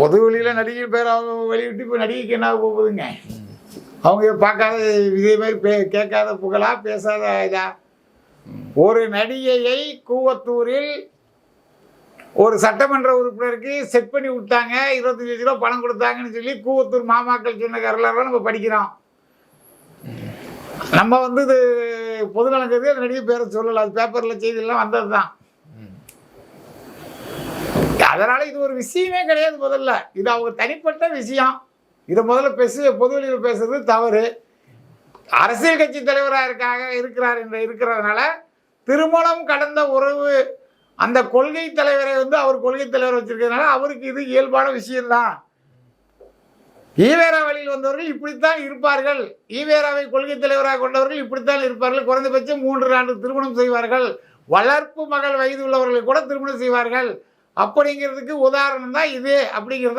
பொது வெளியில் நடிகை பேர் அவங்க வெளியிட்டு இப்போ நடிகைக்கு என்ன போகுதுங்க? அவங்க பார்க்காத இதே மாதிரி கேட்காத புகழா, பேசாத இதா? ஒரு நடிகையை கூவத்தூரில் ஒரு சட்டமன்ற உறுப்பினருக்கு செட் பண்ணி விட்டாங்க, 25 லட்ச ரூபா பணம் கொடுத்தாங்கன்னு சொல்லி கூவத்தூர் மாமாக்கள் சொன்ன வரலாறுலாம் நம்ம படிக்கிறோம். நம்ம இது பொதுநலங்கிறது அந்த நடிகை பேரை சொல்லலாம், அது பேப்பரில் செய்தியெல்லாம் வந்தது தான். அதனால இது ஒரு விஷயமே கிடையாது. முதல்ல இது அவங்க தனிப்பட்ட விஷயம். இதை முதல்ல பொது வெளியில் பேசுறது தவறு. அரசியல் கட்சி தலைவராக இருக்கிறதுனால திருமணம் கடந்த உறவு அந்த கொள்கை தலைவரை அவர் கொள்கை தலைவர் வச்சிருக்கிறதுனால அவருக்கு இது இயல்பான விஷயம்தான். ஈவேரா வழியில் வந்தவர்கள் இப்படித்தான் இருப்பார்கள், ஈவேராவை கொள்கை தலைவராக கொண்டவர்கள் இப்படித்தான் இருப்பார்கள். குறைந்தபட்சம் 3 ஆண்டு திருமணம் செய்வார்கள், வளர்ப்பு மகள் வயது உள்ளவர்களை கூட திருமணம் செய்வார்கள். அப்படிங்கிறதுக்கு உதாரணம் தான் இது அப்படிங்கிறத